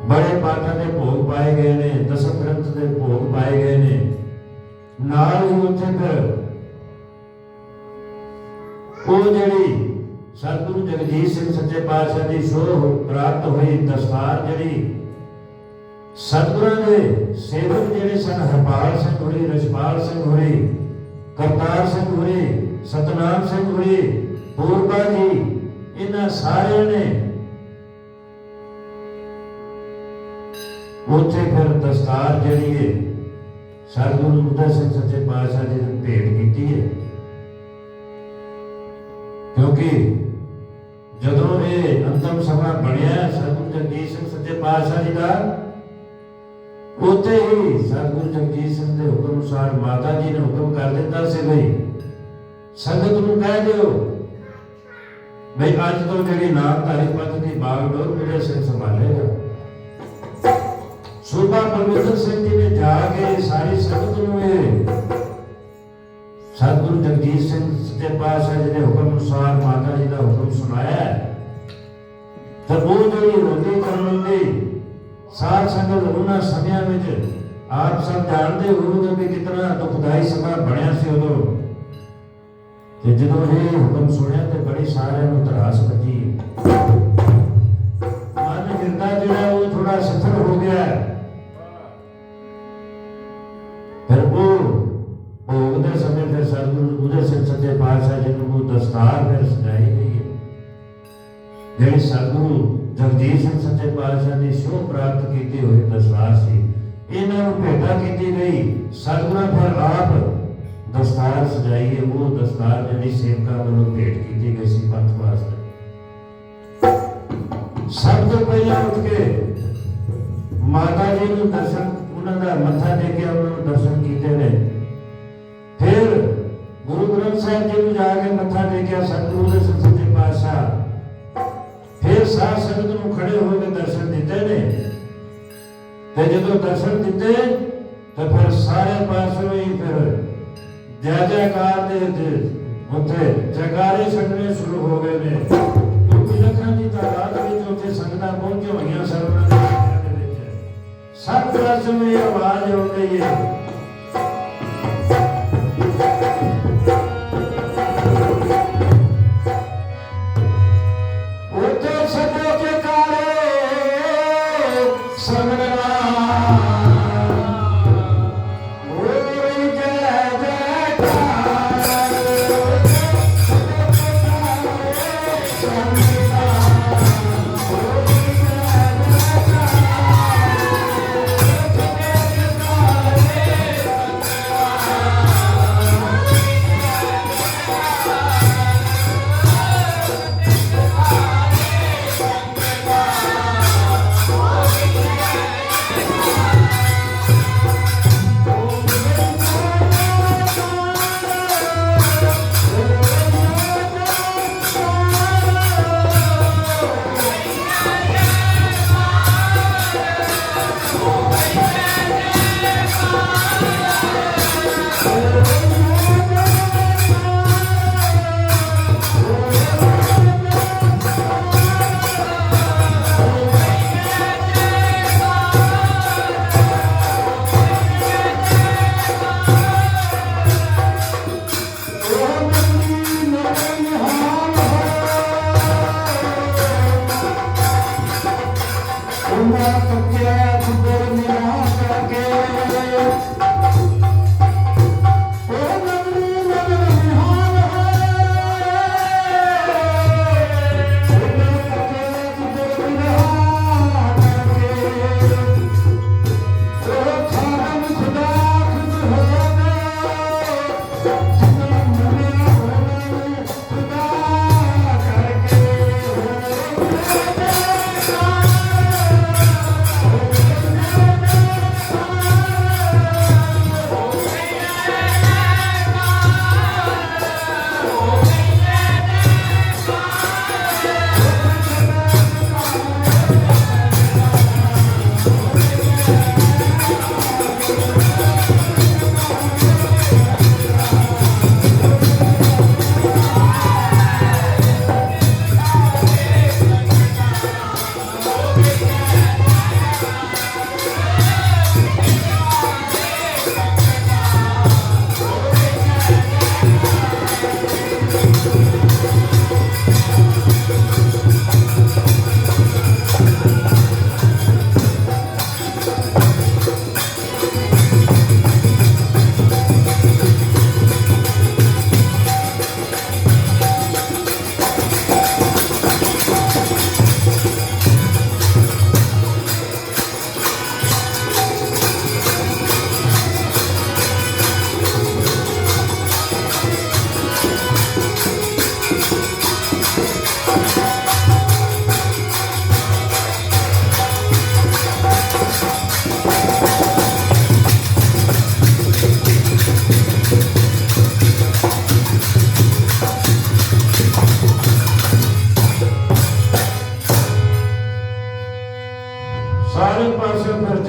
बड़े पाठां के भोग पाए गए ने, दसम ग्रंथ के भोग पाए गए ने। नाल ही उत्थे फिर वो जिहड़ी सतगुरु जगदीश सिंह सच्चे पातशाह की शोह प्राप्त हुई दस्तार जिहड़ी सतगुरां दे सेवक जिहड़े सन हरपाल सिंह होरी, रछपाल सिंह होरी, करतार सिंह होरी, सारे ने ਉੱਥੇ ਫਿਰ ਦਸਤਾਰ ਜਿਹੜੀ ਹੈ ਸਤਿਗੁਰੂ ਬੁੱਢਾ ਸਿੰਘ ਸੱਚੇ ਪਾਤਸ਼ਾਹ ਜੀ ਨੇ ਭੇਟ ਕੀਤੀ ਹੈ। ਕਿਉਂਕਿ ਜਦੋਂ ਇਹ ਅੰਤਮ ਸਮਾਂ ਬਣਿਆ ਸਤਿਗੁਰੂ ਜਗਜੀਤ ਸਿੰਘ ਸੱਚੇ ਪਾਤਸ਼ਾਹ ਜੀ ਦਾ, ਉੱਥੇ ਹੀ ਸਤਿਗੁਰੂ ਜਗਜੀਤ ਸਿੰਘ ਦੇ ਹੁਕਮ ਅਨੁਸਾਰ ਮਾਤਾ ਜੀ ਨੇ ਹੁਕਮ ਕਰ ਦਿੱਤਾ ਸੀ ਬਈ ਸੰਗਤ ਨੂੰ ਕਹਿ ਦਿਓ ਬਈ ਅੱਜ ਤੋਂ ਜਿਹੜੀ ਨਾਮਧਾਰੀ ਪੰਥ ਦੀ ਬਾਗਡੋਰ ਬੁੱਢਾ ਸਿੰਘ ਸੰਭਾਲੇਗਾ। ਸੂਬਾ ਪਰਮੇਸ਼ਰ ਸਿੰਘ ਜੀ ਨੇ ਜਾ ਕੇ ਸਾਰੀ ਸੰਗਤ ਨੂੰ ਇਹ ਸਤਿਗੁਰੂ ਜਗਜੀਤ ਸਿੰਘ ਸੱਚੇ ਪਾਤਸ਼ਾਹ ਜੀ ਦੇ ਹੁਕਮ ਅਨੁਸਾਰ ਮਾਤਾ ਜੀ ਦਾ ਹੁਕਮ ਸੁਣਾਇਆ। ਤਾਂ ਉਹ ਜਿਹੜੀ ਰੋਟੀ ਕਰਨ ਦੀ ਸਾਧ ਸੰਗਤ ਉਹਨਾਂ ਸਮਿਆਂ ਵਿੱਚ ਆਪ ਸਭ ਜਾਣਦੇ ਹੋਣਗੇ ਕਿ ਕਿਤਨਾ ਦੁਖਦਾਈ ਸਮਾਂ ਬਣਿਆ ਸੀ ਉਦੋਂ। ਤੇ ਜਦੋਂ ਇਹ ਹੁਕਮ ਸੁਣਿਆ ਤੇ ਬੜੀ ਸਾਰਿਆਂ ਨੂੰ ਤਰਾਸ ਵੱਜੀ। ਮਨ ਹਿਰਦਾ ਜਿਹੜਾ ਉਹ ਥੋੜਾ ਸਥਿਰ ਹੋ ਗਿਆ। ਫਿਰ ਉਹ ਭੋਗਦੇ ਸਮੇਂ ਫਿਰ ਸਤਿਗੁਰੂ ਬੁੱਢਾ ਸਿੰਘ ਸੱਚੇ ਪਾਤਸ਼ਾਹ ਜੀ ਨੂੰ ਉਹ ਦਸਤਾਰ ਫਿਰ ਸਜਾਈ ਗਈ ਹੈ ਜਿਹੜੀ ਸਤਿਗੁਰੂ ਜਗਜੀਤ ਸਿੰਘ ਸੱਚੇ ਪਾਤਸ਼ਾਹ ਦੀ ਸ਼ੋਭ ਪ੍ਰਾਪਤ ਕੀਤੀ ਹੋਈ ਦਸਤਾਰ ਸੀ। ਇਹਨਾਂ ਨੂੰ ਭੇਟਾ ਕੀਤੀ ਗਈ। ਸਤਿਗੁਰਾਂ ਫਿਰ ਆਪ ਦਸਤਾਰ ਸਜਾਈ ਹੈ। ਉਹ ਦਸਤਾਰ ਜਿਹੜੀ ਸੇਵਕਾਂ ਵੱਲੋਂ ਭੇਟ ਕੀਤੀ ਗਈ ਸੀ ਪੰਥ ਵਾਸਤੇ। ਸਭ ਤੋਂ ਪਹਿਲਾਂ ਉੱਠ ਕੇ ਮਾਤਾ ਜੀ ਨੂੰ ਦਰਸ਼ਨ ਉਹਨਾਂ ਦਾ ਮੱਥਾ ਟੇਕਿਆ, ਉਹਨਾਂ ਨੂੰ ਦਰਸ਼ਨ ਕੀਤੇ ਨੇ। ਫਿਰ ਗੁਰੂ ਗ੍ਰੰਥ ਸਾਹਿਬ ਜੀ ਨੂੰ ਜਾ ਕੇ ਮੱਥਾ ਟੇਕਿਆ ਸਤਿਗੁਰੂ ਦੇ ਸੱਚੇ ਪਾਤਸ਼ਾਹ। ਫਿਰ ਸਾਧ ਸੰਗਤ ਨੂੰ ਖੜੇ ਹੋ ਕੇ ਦਰਸ਼ਨ ਦਿੱਤੇ ਨੇ। ਤੇ ਜਦੋਂ ਦਰਸ਼ਨ ਦਿੱਤੇ ਤਾਂ ਫਿਰ ਸਾਰੇ ਪਾਸੋਂ ਹੀ ਫਿਰ ਜੈ ਜੈਕਾਰ ਦੇ ਉੱਥੇ ਜੈਕਾਰੇ ਛੱਡਣੇ ਸ਼ੁਰੂ ਹੋ ਗਏ ਨੇ। ਕਿਉਂਕਿ ਲੱਖਾਂ ਦੀ ਤਾਦਾਦ ਵਿੱਚ ਉੱਥੇ ਸੰਗਤਾਂ ਪਹੁੰਚੀਆਂ ਹੋਈਆਂ ਸਰਵਣ ਦੇ ਵਿੱਚ। ਸਭ ਪਾਸੋਂ ਇਹ ਆਵਾਜ਼ ਹੋ ਗਈ ਹੈ Hey!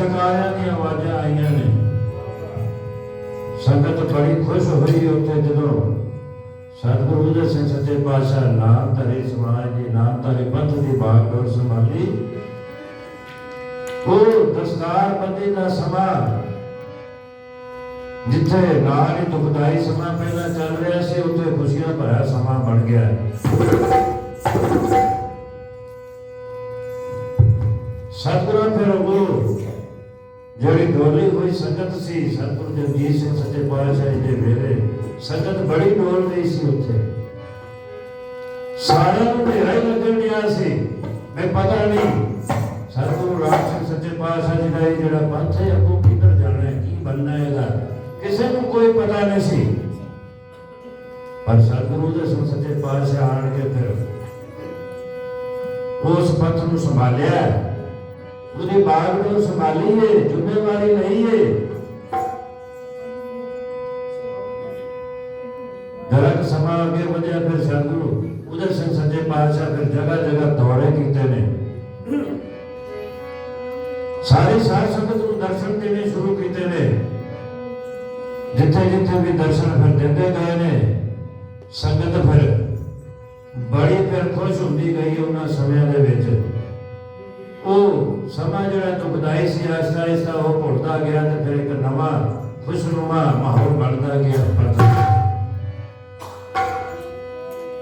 जयकारियां दी आवाज़ां आईयां ने। संगत बड़ी खुश हुई उत्थे जदों सतगुरु उदय सिंह सच्चे पातशाह नामधारी समाज की नामधारी पंथ की बागडोर संभाली। वो दस्तार बंदी का समा जिथे नाल ही दुखदाई समा पहला चल रहा से उत्थे खुशियां भरा समा बन गया। सतगुरु फिर वो जिहड़ी डोली हुई संगत सी सतगुरु जगजीत सिंह सच्चे पातशाह जी दे वेले संगत बड़ी डोल रही सी उत्थे। सारिਆਂ ਨੂੰ ਢੇਰਾ ही लगन दिया सी। मैं पता नहीं सतगुरु राम सिंह सच्चे पातशाह जी का जिहड़ा पंथ है अगों किधर जाना है की बनना है किसी को कोई पता नहीं सी। पर सतगुरु उदय सिंह सच्चे पातशाह आन के फिर उस पंथ को संभालिया, उसकी बागडोर संभाली है, जिम्मेवारी नहीं है। जरा समा अगे बढ़िया फिर सतगुरु उदय सिंह सच्चे पातशाह फिर जगह जगह दौरे किए ने। सारी साध संगत को दर्शन देने शुरू किए ने। जिथे जिथे भी दर्शन फिर देते गए ने संगत फिर बड़ी फिर खुश होती गई। उन्होंने समय दे विच वो समा जिहड़ा दुखदाई सी आहिस्ता आहिस्ता वो भुलता गया तो फिर एक नवा खुशनुमा माहौल बनता गया।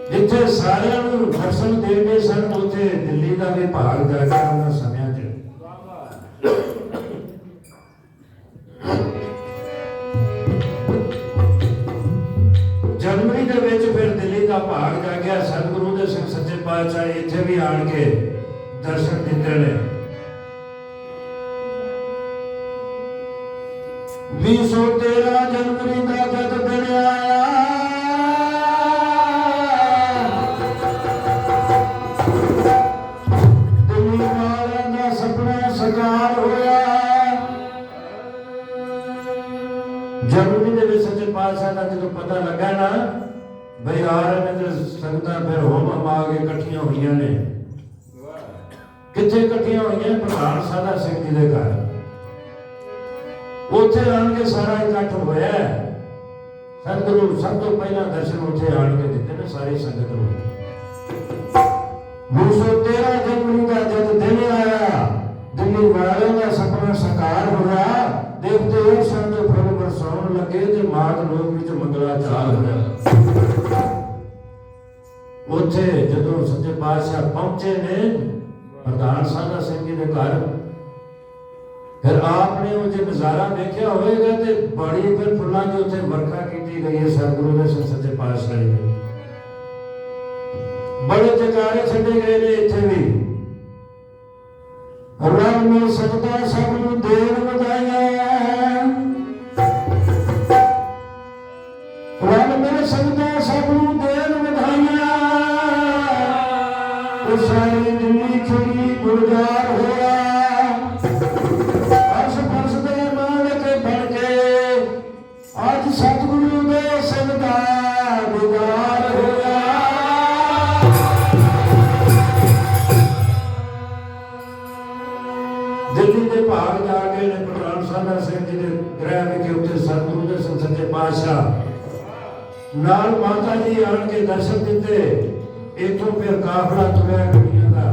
जिथे सारिਆਂ ਨੂੰ दर्शन देते सन उत्थे दिल्ली का भी भाग जाके उन्होंने समय जनवरी के विच फिर दिल्ली का भाग जागया। सतगुरु उदय सिंह सच्चे पातशाह इत्थे भी आन के दर्शन दिते ने। 2013 जनवरी का जद दिन आया दिल्ली वालों का सपना साकार होया। जनवरी के विच सच्चे पातशाह का जो पता लगा ना भाई आ रहे ने संगत फिर होम आ के इकट्ठियां हुई ने। कितने इकट्ठियां हुई प्रधान साधा सिंह जी के घर उत्थे आन के सारा इकट्ठ होया। सतगुरु सब तो पहला दर्शन उत्थे आन के दिते ने सारी संगत को। 2013 जनवरी का जब दिन आया दिल्ली वालों का सपना साकार हो रहा। देवते एक संग फल बरसाउन लगे ते मात लोक विच मंगला चाल होया। उत्थे जदों सच्चे पातशाह पहुंचे ने प्रधान साधा सिंह जी के घर फिर आपने वो जो नज़ारा देखा होगा तो बड़ी फिर फुलों की उत्थे वर्खा की गई है। सतगुरु उदय सिंह सच्चे पातशाह जी बड़े जयकारे छड्डे गए ने। इत्थे भी रब मिल सकता सबनूं देण वधाइयां, रब मिल सकता सबनूं देण वधाइयां। सारी दिल्ली खड़ी गुलजार होया। अर्श फर्श दे मालिक बन के अज सतगुरु उदय सिंह दा दीदार होया। दिल्ली के भाग जाके ने प्रधान साधा सिंह जी के गृह विखे उत्ते सतगुरु उदय सिंह सच्चे पातशाह नाल माता जी आन के दर्शन दिते। इथों फिर काफला तुरया गड्डियां दा।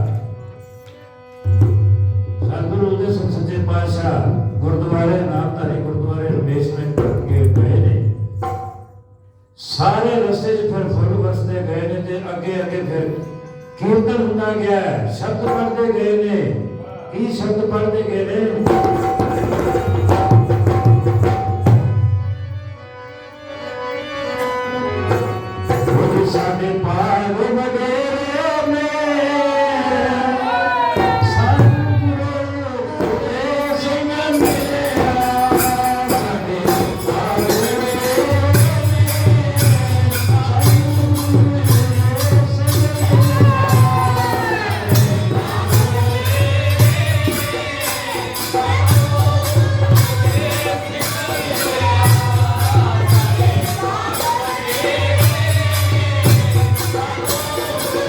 सतगुरु उदय सिंह सच्चे पातशाह गुरुद्वारे नामधारी गुरुद्वारे रमेश में के गए ने। सारे रस्ते फिर फुल बरसते गए ने ते अगे अगे फिर कीर्तन होंदा गया। शब्द पढ़ते गए ने। की शब्द पढ़ते गए ने साडे पाग वगेरे में सतगुरु उदय सिंह मेरा साडे पाग वगेरे में सतगुरु उदय सिंह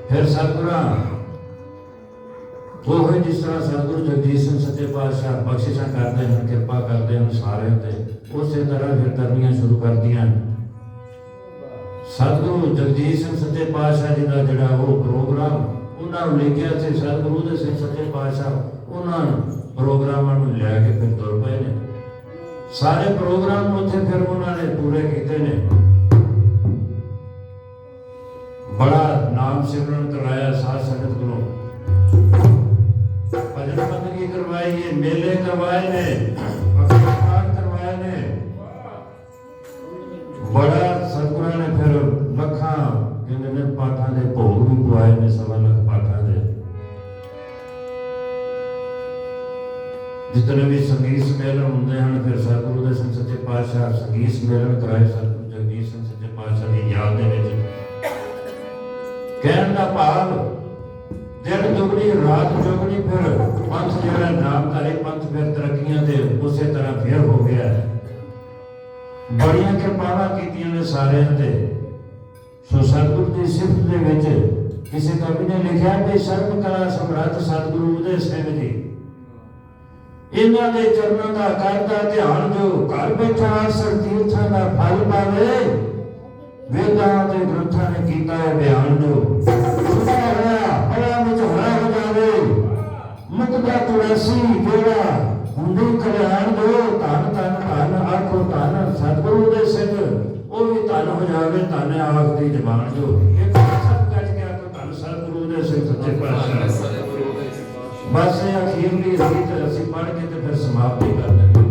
फिर सतगुरा वो है जिस तरह सतगुरु जगदीश सिंह सच्चे पातशाह बख्शिशां करते हैं, कृपा करते हैं सारे ते उस तरह फिर करनियां शुरू कर दियां। सतगुरु जगदीश सिंह सच्चे पातशाह जी का जिहड़ा वो प्रोग्राम उन्होंने लिखिया से सतगुरु दे सिंह सच्चे पातशाह उन्होंने प्रोग्रामां नूं लैके फिर तुर पए ने। सारे प्रोग्राम उत्थे फिर उन्होंने पूरे कीते ने। बड़ा नाम सिमरन कराया, साध संगत को भजन बंदगी करवाई है, मेले करवाए ने, पाठ करवाए ने। बड़ा सतगुरां ने फिर लखां कहंदे ने पाठां दे भोग भी पवाए ने, 1.25 लाख पाठां दे। जितने भी संगीत सम्मेलन होंदे हैं फिर सतगुरु दे सिंह सच्चे पातशाह संगीत सम्मेलन कराए सतगुरु जगदीश सिंह सच्चे पातशाह की याद दे विच। कहने का भाव दिन दुगनी रात चौगनी फिर पंथ जो नामधारी पंथ फिर तरक्कियां दे उस तरह फिर हो गया है। बड़िया कृपावां कीतियां ने सारे ते। सो सतगुरु की सिफत दे विच किसी कवि ने लिखा कि सर्व कला सम्राट सतगुरु उदय सिंह जी इन्हां दे चरणों का करदा ध्यान जो घर बैठा अरसर तीर्थां का फल पावे। वेदां ते ग्रंथां ने कीता है बयान जो सुना होया बड़ा विच होया हो जावे। मुकदा तुलसी जोड़ा हुंदी कल्याण जो धन धन धन आखो धन सतगुरु दे सिंह वो भी धन हो जावे। धन आख दी जबान जो एक सब कट गया तो धन सतगुरु दे सिंह सच्चे पातशाह। बस अखीरली रीत असीं पढ़ के ते फिर समाप्ति कर देंगे।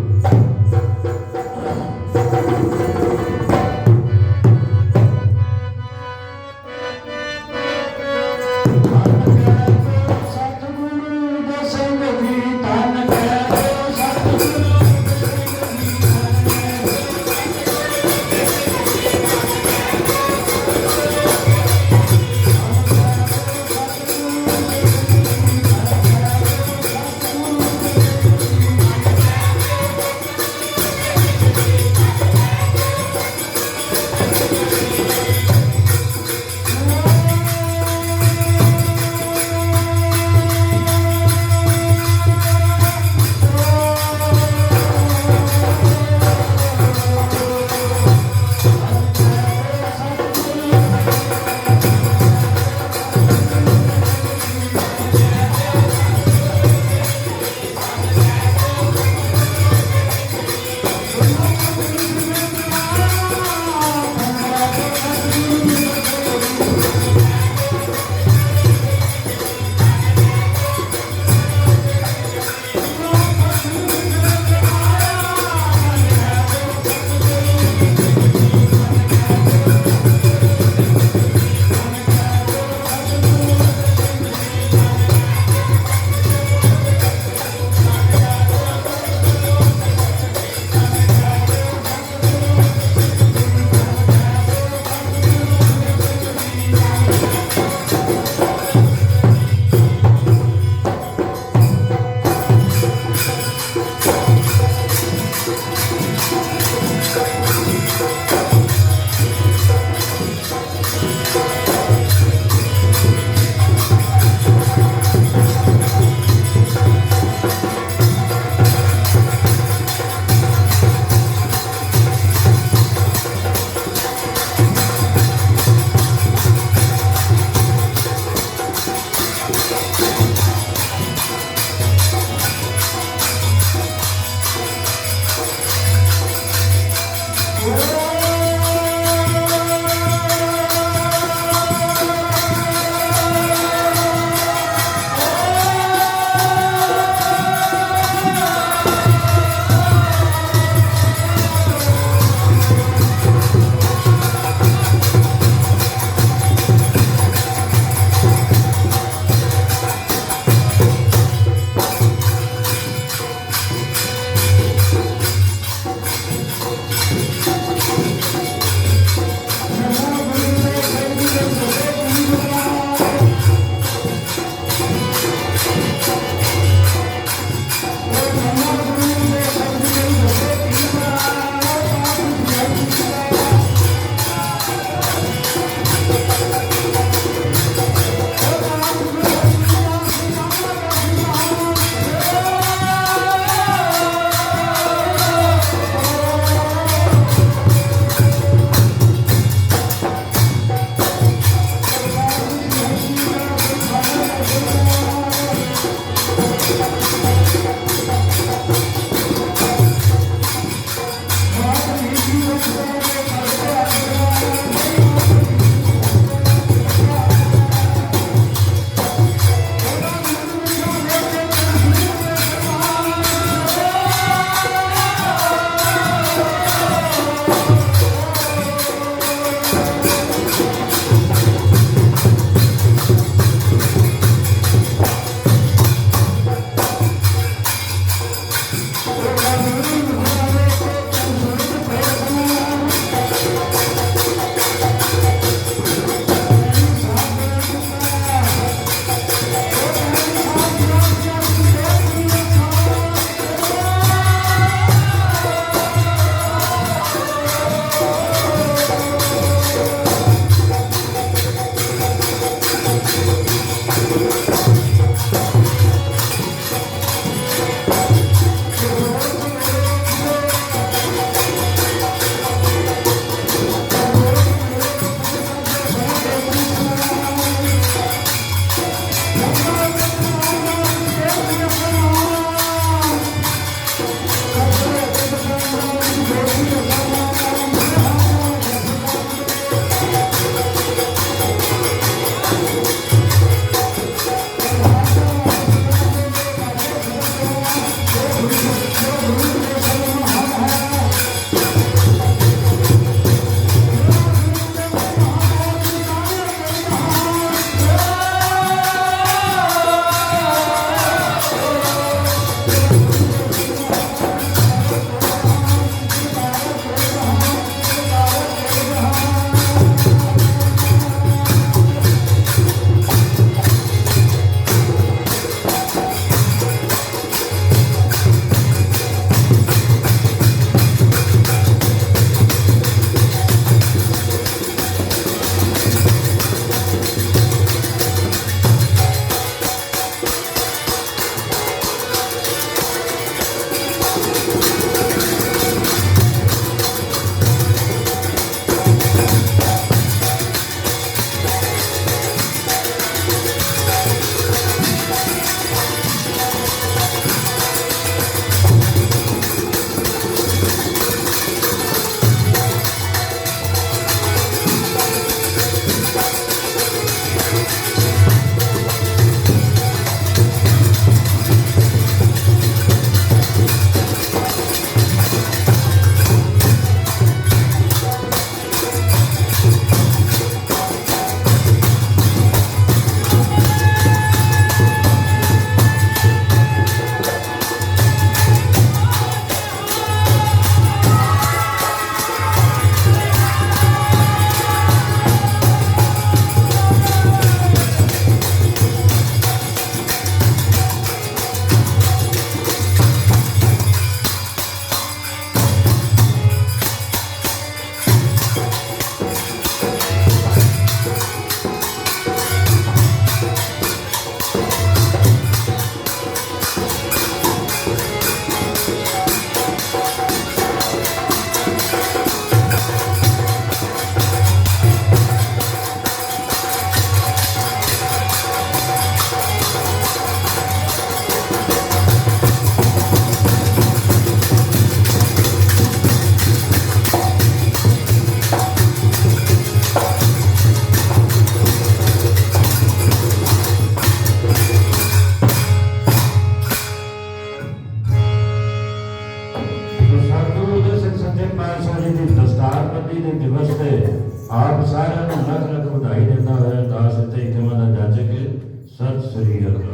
ਆਪ ਸਾਰਿਆਂ ਨੂੰ ਲੱਖ ਲੱਖ ਵਧਾਈ ਦਿੰਦਾ ਹੋਇਆ ਦਾਸ ਇੱਥੇ ਹੀ ਕਮਾਂ ਦਾ ਜੱਜ ਕੇ ਸਤਿ ਸ੍ਰੀ ਅਕਾਲ।